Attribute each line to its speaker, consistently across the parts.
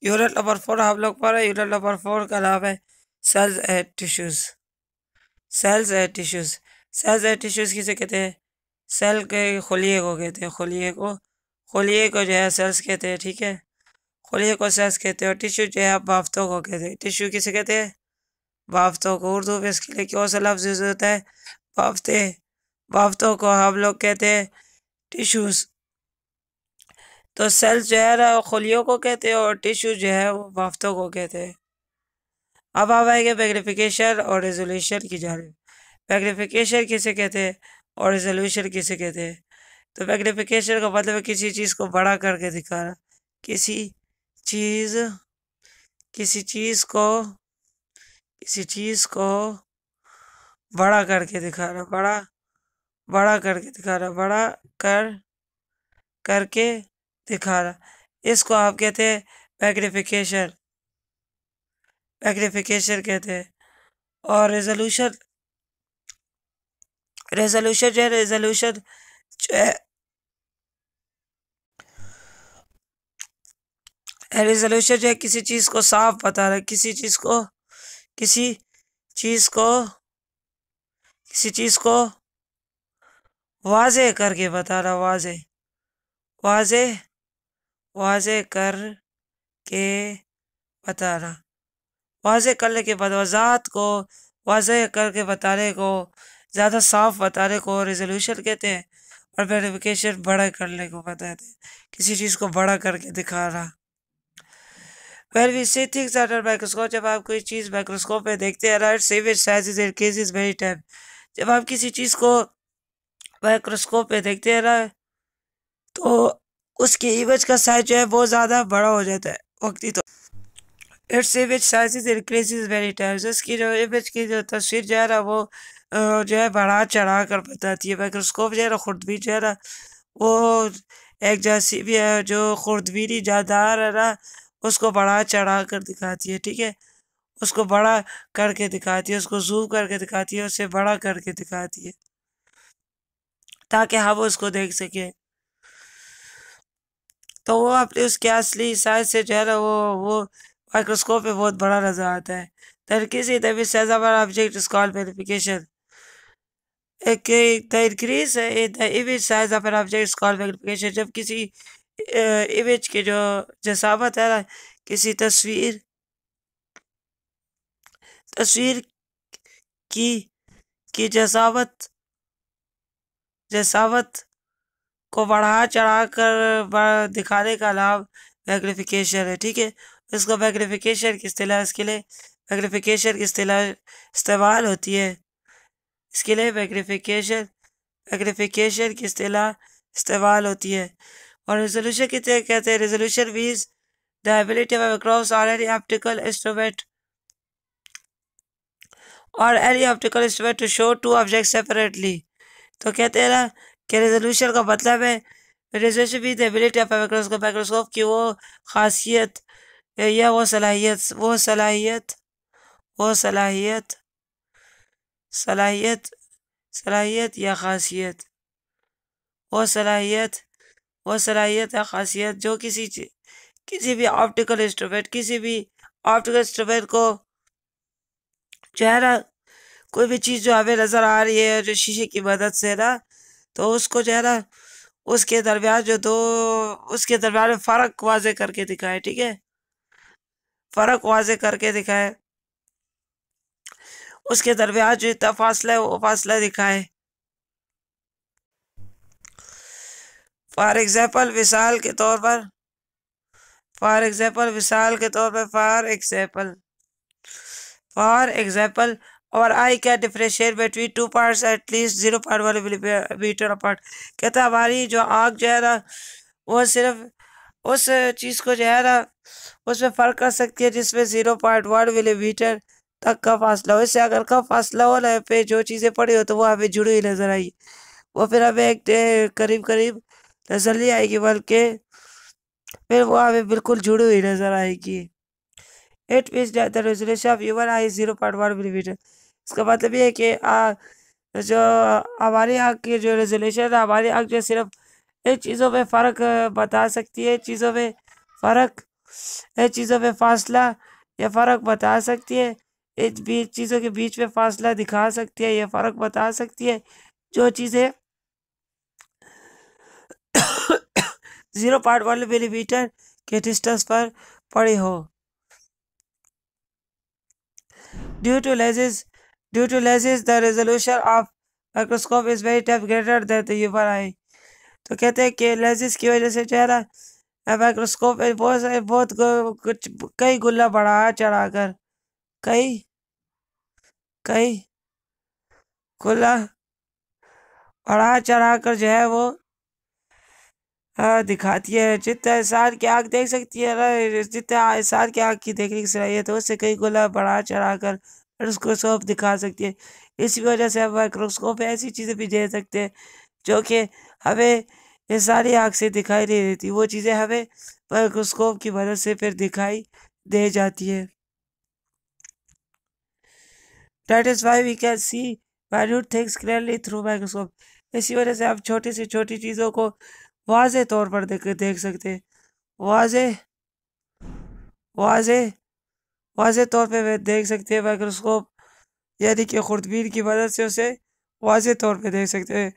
Speaker 1: Unit number 4 हम लोग पढ़ रहे हैं। यूनिट नंबर 4 का नाम है cells and tissues. Cells and tissues. Cells and tissues किसे कहते हैं? सेल के खलिए को कहते हैं। खलिए को जो है सेल्स कहते हैं, ठीक है। खलिए को सेल्स कहते हैं। और टिश्यू जो है बाफ्तों को कहते हैं। टिश्यू किसे कहते हैं? बाफ्तों को। उर्दू में इसके लिए कौन सा लफ्ज यूज होता है? बाफ्ते। बाफ्तों को हम लोग कहते हैं टिश्यूज। तो सेल्स जो है ना खलियों को कहते हैं और टिश्यू जो है वो बाफ्तों को कहते हैं। अब आप आएंगे मैग्निफिकेशन और रेजोल्यूशन की जानिब। मैग्निफिकेशन किसे कहते हैं और रेजोल्यूशन किसे कहते हैं? तो मैग्निफिकेशन का मतलब है किसी चीज़ को बड़ा करके दिखाना। किसी चीज़ किसी चीज़ को किसी चीज़ को बड़ा करके दिखाना। बड़ा करके दिखाना। बड़ा कर करके दिखाना, इसको आप कहते हैं मैग्निफिकेशन। मैग्निफिकेशन कहते हैं। और रेजोल्यूशन रेजोल्यूशन जो है रेजोल्यूशन जो है रेजोल्यूशन जो है किसी चीज को साफ बताना। किसी चीज को किसी चीज को वाजे करके बताना। वाजे वाजे वाजे कर के बताना। वाजे करने के बाद वजात को वाजे करके बताने को, ज़्यादा साफ बताने को रेजोल्यूशन कहते हैं। और वेरिफिकेशन बड़ा करने को बताते हैं, किसी चीज़ को बड़ा करके दिखाना। When we see things under microscope, जब आप कोई चीज़ माइक्रोस्कोप में देखते हैं, right, see which sizes increases many times। जब आप किसी चीज़ को माइक्रोस्कोप में देखते हैं ना, तो उसकी इमेज का साइज जो है बहुत ज़्यादा बड़ा हो जाता है वक्ती। तो its image sizes increases many times. उसकी जो इमेज की जो तस्वीर जो है ना वो जो है बढ़ा चढ़ा कर बताती है। माइक्रोस्कोप जो है ना खुर्दबी जो है ना वो एक जैसी भी है, जो खुर्दबीनी जानदार है ना उसको बढ़ा चढ़ा कर दिखाती है, ठीक है। उसको बड़ा करके दिखाती है, उसको जूम करके दिखाती है, उसे बड़ा करके दिखाती है ताकि हम उसको देख सकें। तो वो अपने उसके असली साइज से जो है ना वो माइक्रोस्कोप में बहुत बड़ा नजर आता है। तरकीसी तभी सैजाबार object is called magnification. The increase in the image size of an object is called magnification. जब किसी इमेज की जो जसावत है ना, किसी तस्वीर तस्वीर की की जसावत को बढ़ा चढ़ा कर दिखाने का नाम मैग्निफिकेशन है, ठीक है। इसको मैग्निफिकेशन की इस्तेलाह इसके लिए मैग्निफिकेशन की इस्तेलाह इस्तेमाल होती है। इसके लिए मैग्निफिकेशन की इस्तेलाह इस्तेमाल होती है। और रेजोल्यूशन कितने कहते हैं? Resolution means the ability of cross और any optical instrument to show two object separately. तो कहते हैं ना कि रेजोल्यूशन का मतलब है रेजोल्यूशन भी द एबिलिटी ऑफ माइक्रोस्कोप की वो खासियत या वो सलाहियत सलाहियत या खासियत वो सलाहियत वो सलाहियत या खासियत जो किसी भी ऑप्टिकल इंस्ट्रूमेंट को जो है ना, कोई भी चीज़ जो हमें नज़र आ रही है जो शीशे की मदद से ना, तो उसको जो है ना उसके दरमियान उसके दरमियान में फ़र्क वाजे करके दिखाए, ठीक है। फ़र्क वाजे करके दिखाए, उसके दरमियान जो इतना फासला है वो फासला दिखाए। फॉर एग्जाम्पल मिसाल के तौर पर फॉर एग्जाम्पल और I can differentiate between two parts at least 0.1 millimetre apart. कहता है हमारी जो आँख जो है ना वो सिर्फ उस चीज़ को जो है ना उसमें फ़र्क कर सकती है जिसमें 0.1 मिलीमीटर तक का फासला हो। इससे अगर कम फासला हो ना पे जो चीज़ें पड़ी हो तो वो हमें जुड़ी हुई नजर आई, वो फिर हमें एक करीब करीब नजर नहीं आएगी, बल्कि फिर वो हमें बिल्कुल जुड़ी हुई नजर आएगी। It means that the resolution of human I 0.1 millimetre. इसका मतलब ये है कि जो हमारी आँख की जो रेजोल्यूशन है, हमारी आँख जो सिर्फ इन चीज़ों में फ़र्क बता सकती है, चीज़ों में फ़र्क इन चीज़ों में फासला या फ़र्क बता सकती है, इन बीच चीज़ों के बीच में फासला दिखा सकती है या फ़र्क बता सकती है। जो चीज़ें 0.1 मिलीमीटर के डिस्टेंस पर पड़ी हो। Due to lenses, the resolution of microscope is very times greater than the human eye. तो कहते हैं कि लेंसेज की वजह से जो है ना माइक्रोस्कोप में बहुत कुछ कई गुना बढ़ा चढ़ाकर कई गुना बढ़ा चढ़ाकर जो है वो दिखाती है। जितना इंसान की आँख देख सकती है ना, जितना इंसान की आँख की देखने की सलाहियत है उससे कई गुना बढ़ा चढ़ाकर माइक्रोस्कोप दिखा सकती है। इसी वजह से हम माइक्रोस्कोप में ऐसी चीज़ें भी देख सकते हैं जो कि हमें इंसानी आँख से दिखाई नहीं देती, वो चीज़ें हमें माइक्रोस्कोप की मदद से फिर दिखाई दे जाती है। That is why we can see minute things clearly through microscope. इसी वजह से हम छोटी से छोटी चीज़ों को वाज़े तौर पर देख सकते हैं। वाज़े तौर पे देख सकते हैं माइक्रोस्कोप, यानी कि खुर्दबीन की मदद से उसे वाज़े तौर पे देख सकते हैं।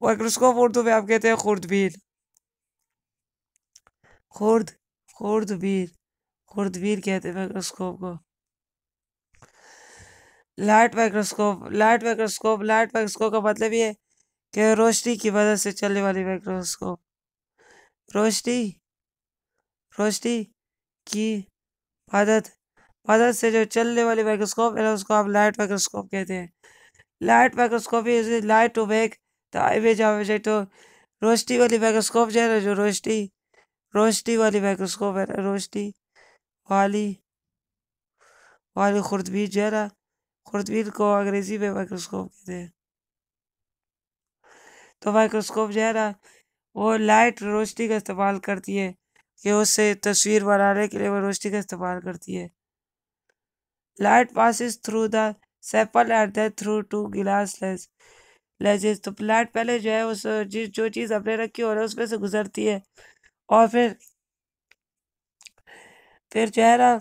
Speaker 1: माइक्रोस्कोप उर्दू में आप कहते हैं खुर्दबीन। खुर्दबीन कहते हैं माइक्रोस्कोप को। लाइट माइक्रोस्कोप का मतलब ये है कि रोशनी की मदद से चलने वाली माइक्रोस्कोप। रोशनी की मदद से जो चलने वाली माइक्रोस्कोप है उसको आप लाइट माइक्रोस्कोप कहते हैं। Light microscope is light to make the image of object. तो रोशनी वाली माइक्रोस्कोप जो है ना, जो रोशनी वाली माइक्रोस्कोप है ना, रोशनी वाली खुर्दबीन जो है ना, खुर्दबीन को अंग्रेजी में माइक्रोस्कोप कहते हैं। तो माइक्रोस्कोप जो है ना वो लाइट रोशनी का इस्तेमाल करती है कि उससे तस्वीर बनाने के लिए वो रोशनी का इस्तेमाल करती है। Light passes through the sample and then through two glass lenses. तो लाइट पहले जो है उस जो चीज़ हमने रखी हो रहा है उसमें से गुजरती है और फिर जो है ना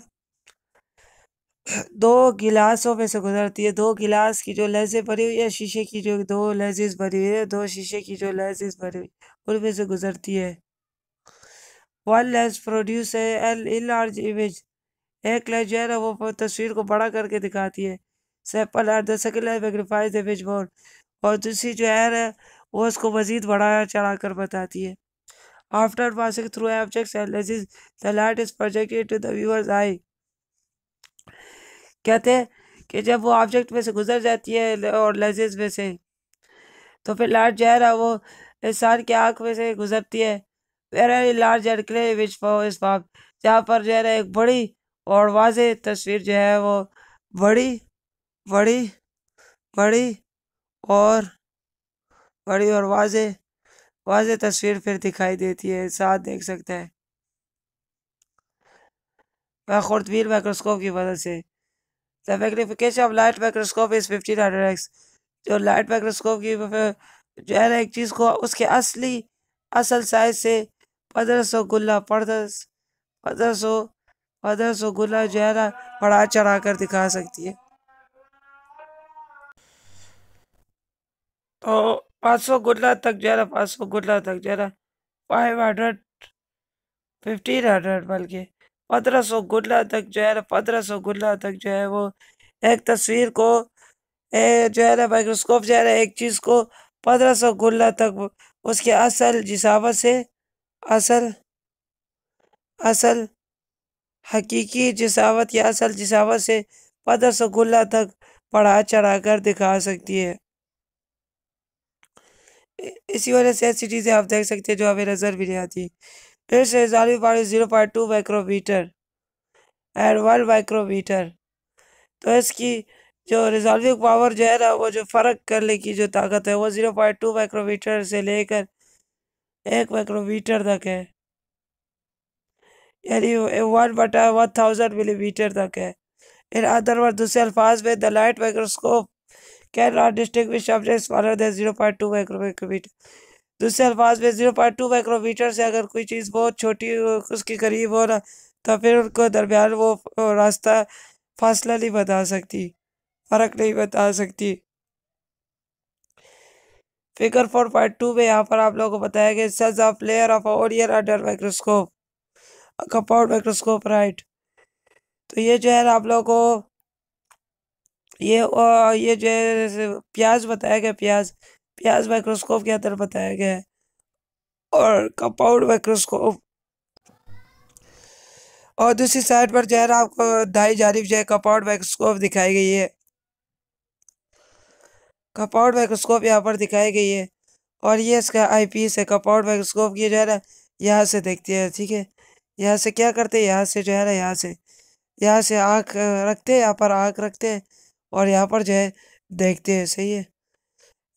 Speaker 1: दो गिलासों में से गुजरती है। दो गिलास की जो लेंसेज भरी हुई है, शीशे की जो दो लेंसेज भरी हुई है, दो शीशे की जो लेंसेज भरी हुई उनमें से गुजरती है। One lens produce an large image. एक लेंस जो है ना वो तस्वीर को बड़ा करके दिखाती है। Sample at the second lens magnifies the image more. और दूसरी जो है ना वो उसको मजीद बढ़ा चढ़ा कर बताती है। After passing through objects and lenses the light is projected to the viewers eye. कहते हैं कि जब वो ऑब्जेक्ट में से गुजर जाती है और लेंसेज में से, तो फिर लाइट जो है ना वो इंसान की आँख में से गुजरती है। Very large and clear image इस फॉर्म, जहाँ पर जो है ना एक बड़ी और वाज़ेह तस्वीर जो है वो बड़ी बड़ी बड़ी और बड़ी और वाज़ेह तस्वीर फिर दिखाई देती है, इंसान देख सकता है खुर्दबीन माइक्रोस्कोप की मदद से। The magnification of light microscope is 1500x। जो लाइट माइक्रोस्कोप की जो है ना एक चीज़ को उसके असल साइज से 1500 गुना 1500 गुना जो है ना बढ़ा चढ़ा कर दिखा सकती है। तो 500 गुना तक जो है ना 500 गुना तक जो है ना 500 1500 बल्कि 1500 गुना तक जो है ना 1500 गुना तक जो है वो एक तस्वीर को जो है ना माइक्रोस्कोप जो है ना एक चीज़ को 1500 गुना तक उसके असल जिसामत से असल हकीकी जिसामत या असल जिसामत से 1500 गुना तक बढ़ा चढ़ा कर दिखा सकती है। इसी वजह से ऐसी चीज़ें आप देख सकते हैं जो हमें नज़र भी नहीं आती। It's resolving power 0.2 micrometer and 1 micrometer. तो इसकी जो रिजॉल्विंग पावर जो है ना वो जो फ़र्क करने की जो ताकत है वो 0.2 माइक्रोमीटर से लेकर 1 माइक्रोमीटर तक है, यानी 1/1000 मिलीमीटर तक है। इन अदर वर्ड, दूसरे अल्फाज में the light microscope can not distinguish objects smaller than 0.2 micrometer. दूसरे अल्फाज में 0.2 माइक्रोमीटर से अगर कोई चीज़ बहुत छोटी उसके करीब हो ना तो फिर उनको दरमियान वो रास्ता फासला नहीं बता सकती, फर्क नहीं बता सकती। फिगर 4.2 में यहाँ पर आप लोगों को बताया गया सच of layer of onion under microscope, compound microscope, right. तो ये जो है आप लोगों को ये जो है प्याज बताया गया, प्याज प्याज माइक्रोस्कोप के अंदर बताया गया है। और कंपाउंड माइक्रोस्कोप, और दूसरी साइड पर जो है आपको दाई जानिब जो है कंपाउंड माइक्रोस्कोप दिखाई गई है, कंपाउंड माइक्रोस्कोप यहाँ पर दिखाई गई है। और ये इसका आई पीस है। कंपाउंड माइक्रोस्कोप की जो है ना यहाँ से देखते हैं, ठीक है। यहाँ से क्या करते हैं, यहाँ से जो है ना यहाँ से आँख रखते हैं, यहाँ पर आँख रखते हैं और यहाँ पर जो है देखते हैं, सही है,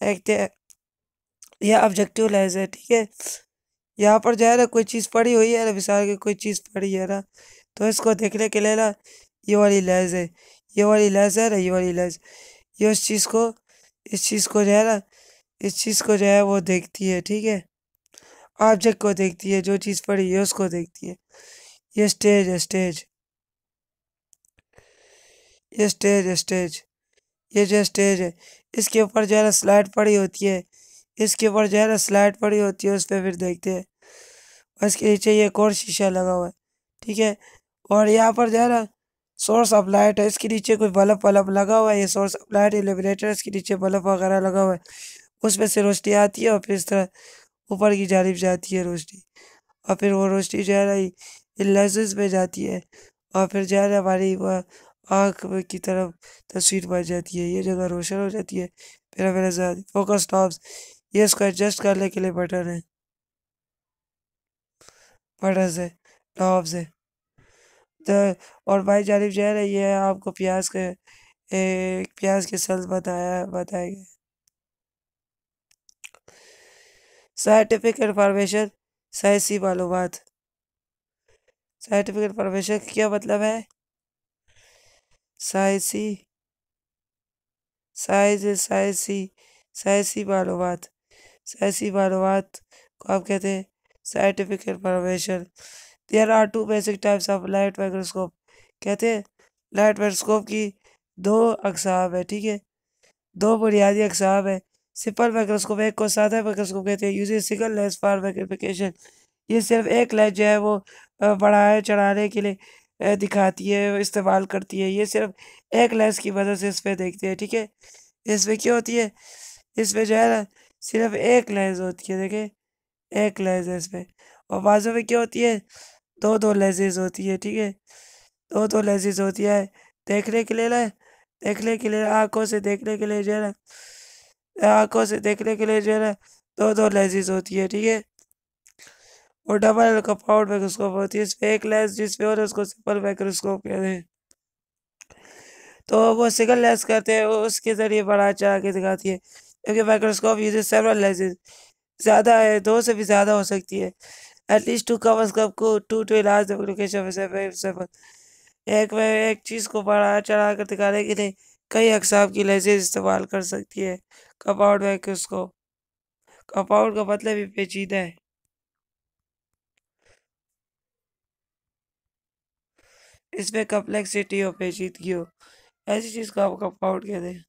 Speaker 1: देखते हैं। यह ऑब्जेक्टिव लेंस है, ठीक है। यहाँ पर जो है ना कोई चीज़ पड़ी हुई है ना, मिसाल की कोई चीज़ पड़ी है ना, तो इसको देखने के लिए ना ये वाली लेंस है, ये वाली लेंस है ना, ये वाली लेंस, ये इस चीज़ को जो है ना, इस चीज़ को जो है वो देखती है, ठीक है। ऑब्जेक्ट को देखती है, जो चीज़ पड़ी है उसको देखती है। ये स्टेज है, स्टेज, ये स्टेज है, स्टेज, ये जो स्टेज है इसके ऊपर जो है ना स्लाइड पड़ी होती है, इसके ऊपर जो है ना स्लाइड पड़ी होती है, उस पर फिर देखते हैं। और इसके नीचे ये एक और शीशा लगा हुआ है, ठीक है। और यहाँ पर जो है ना सोर्स ऑफ लाइट है, इसके नीचे कोई बल्ब वल्ब लगा हुआ है, ये सोर्स ऑफ लाइट इल्यूमिनेटर, इसके नीचे बल्ब वगैरह लगा हुआ है, उसमें से रोशनी आती है और फिर इस तरह ऊपर की जानिब जाती है रोशनी। और फिर वो रोशनी जो है ना इन लेंसेज में जाती है और फिर जो है ना हमारी वह आँख की तरफ तस्वीर बन जाती है, ये जगह रोशन हो जाती है। फिर मेरे साथ फोकस टॉप्स, ये इसको एडजस्ट करने के लिए बटन है, बटन से टॉप से। तो और भाई जानिब जो है ना ये आपको प्याज के सेल्स बताए गए। साइंटिफिक इंफॉर्मेशन, साइंसी मालूमात। साइंटिफिक इंफॉर्मेशन का क्या मतलब है? साइंसी, साइंसी, साइंसी मालूमात, साइंसी मालूमात को आप कहते हैं scientific information. There are two basic types of light microscope, कहते हैं लाइट माइक्रोस्कोप की दो अकसाम है, ठीक है, दो बुनियादी अकसाम है। सिंपल माइक्रोस्कोप, एक को सादा माइक्रोस्कोप कहते हैं, using single lens for magnification, ये सिर्फ एक लेंस जो है वो बढ़ाए चढ़ाने के लिए दिखाती है, इस्तेमाल करती है, ये सिर्फ एक लेंस की मदद से इस पे देखते हैं, ठीक है। इसमें क्या होती है, इसमें जो है ना सिर्फ एक लेंस होती है, देखे, एक लेंस है इसमें। और बाजू में क्या होती है, दो दो लेंसेज होती है, ठीक है, दो दो लेंसेज होती है। देखने के लिए ना, देखने के लिए आंखों से देखने के लिए जो है ना, आंखों से देखने के लिए जो है ना दो दो लेंसेज होती है, ठीक है। और डबल कंपाउंड माइक्रोस्कोप होती है, इसमें एक लेंस जिसमें और उसको सिंपल माइक्रोस्कोप कहते हैं। तो वो सिंगल लेंस करते हैं, उसके जरिए बढ़ा चढ़ा के दिखाती है, क्योंकि माइक्रोस्कोप यूजेस सेवरल लेंसेज, ज़्यादा है, दो से भी ज़्यादा हो सकती है, एटलीस्ट टू कवर्स कप को टू इलाज एप्लीकेशन। एक में एक चीज़ को बढ़ा चढ़ा कर दिखाने के लिए कई अकसाम की लेंसेज इस्तेमाल कर सकती है कंपाउंड माइक्रोस्कोप। कंपाउंड का मतलब ही पेचीदा है, इसमें कम्प्लेक्सिटी हो, पेचीदगी हो, ऐसी चीज़ को आप कंपाउंड कहते हैं।